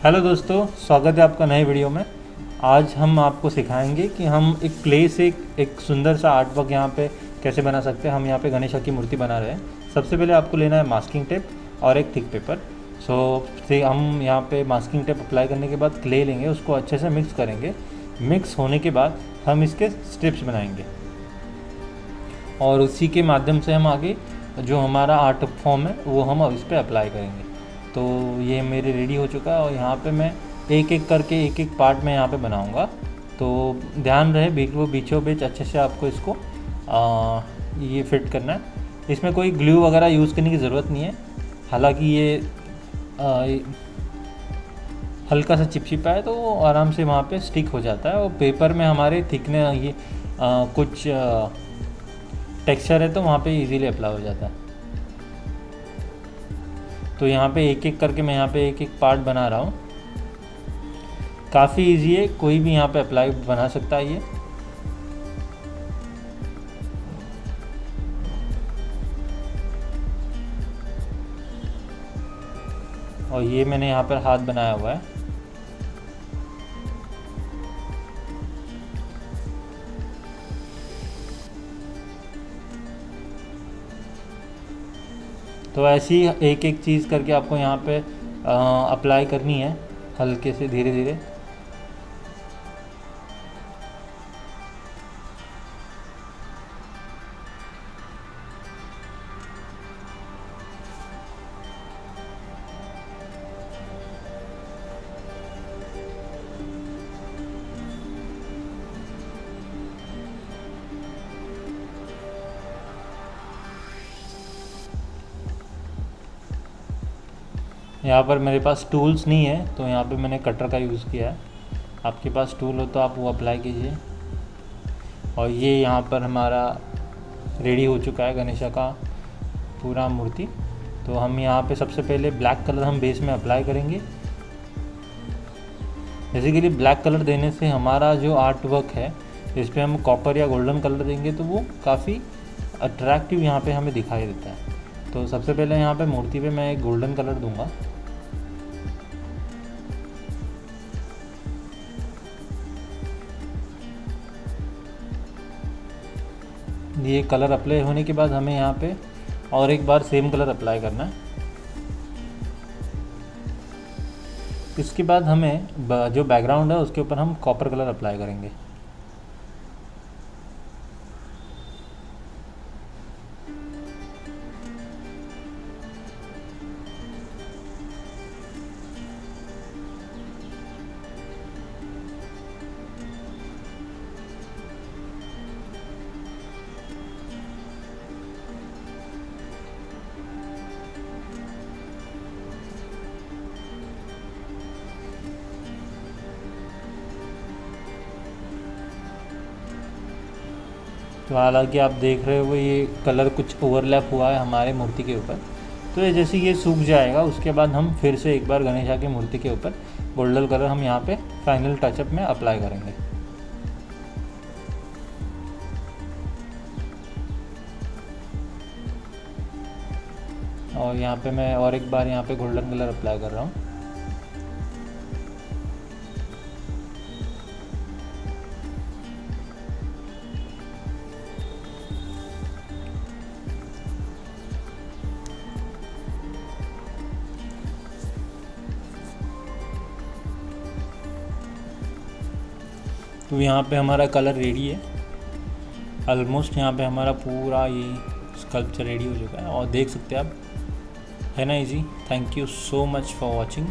Hello दोस्तों, स्वागत है आपका नए वीडियो में। आज हम आपको सिखाएंगे कि हम एक क्ले से एक सुंदर सा आर्ट वर्क यहाँ पे कैसे बना सकते हैं। हम यहाँ पे गणेश की मूर्ति बना रहे हैं। सबसे पहले आपको लेना है मास्किंग टेप और एक थिक पेपर। हम यहाँ पे मास्किंग टेप अप्लाई करने के बाद क्ले लेंगे, उसको अच्छे से मिक्स करेंगे। मिक्स होने के बाद हम इसके स्ट्रिप्स बनाएंगे और उसी के माध्यम से हम आगे जो हमारा आर्ट फॉर्म है वो हम अब इस पर अप्लाई करेंगे। तो ये मेरे रेडी हो चुका है और यहाँ पे मैं एक एक करके एक एक पार्ट में यहाँ पे बनाऊँगा। तो ध्यान रहे बीचों बीच अच्छे से आपको इसको ये फिट करना है। इसमें कोई ग्लू वगैरह यूज़ करने की ज़रूरत नहीं है। हालांकि ये हल्का सा चिपचिपा है तो वो आराम से वहाँ पे स्टिक हो जाता है। और पेपर में हमारे थिकने ये कुछ टेक्सचर है तो वहाँ पे इजीली अप्लाई हो जाता है। तो यहाँ पे एक एक करके मैं यहाँ पे एक एक पार्ट बना रहा हूँ। काफ़ी इजी है, कोई भी यहाँ पे अप्लाई बना सकता है ये। और ये मैंने यहाँ पर हाथ बनाया हुआ है। तो ऐसी एक एक चीज़ करके आपको यहाँ पे अप्लाई करनी है, हल्के से धीरे धीरे। यहाँ पर मेरे पास टूल्स नहीं है तो यहाँ पे मैंने कटर का यूज़ किया है। आपके पास टूल हो तो आप वो अप्लाई कीजिए। और ये यहाँ पर हमारा रेडी हो चुका है गणेश का पूरा मूर्ति। तो हम यहाँ पे सबसे पहले ब्लैक कलर हम बेस में अप्लाई करेंगे। बेसिकली ब्लैक कलर देने से हमारा जो आर्ट वर्क है इस पर हम कॉपर या गोल्डन कलर देंगे तो वो काफ़ी अट्रैक्टिव यहाँ पे हमें दिखाई देता है। तो सबसे पहले यहाँ पे मूर्ति पे मैं एक गोल्डन कलर दूंगा। ये कलर अप्लाई होने के बाद हमें यहाँ पे और एक बार सेम कलर अप्लाई करना है। इसके बाद हमें जो बैकग्राउंड है उसके ऊपर हम कॉपर कलर अप्लाई करेंगे। तो हालांकि आप देख रहे हो ये कलर कुछ ओवरलैप हुआ है हमारे मूर्ति के ऊपर। तो ये जैसे ये सूख जाएगा उसके बाद हम फिर से एक बार गणेशा की मूर्ति के ऊपर गोल्डन कलर हम यहाँ पे फाइनल टचअप में अप्लाई करेंगे। और यहाँ पे मैं और एक बार यहाँ पे गोल्डन कलर अप्लाई कर रहा हूँ। तो यहाँ पे हमारा कलर रेडी है ऑलमोस्ट। यहाँ पे हमारा पूरा ये स्कल्पचर रेडी हो चुका है और देख सकते हैं आप, है ना easy. Thank you so much for watching.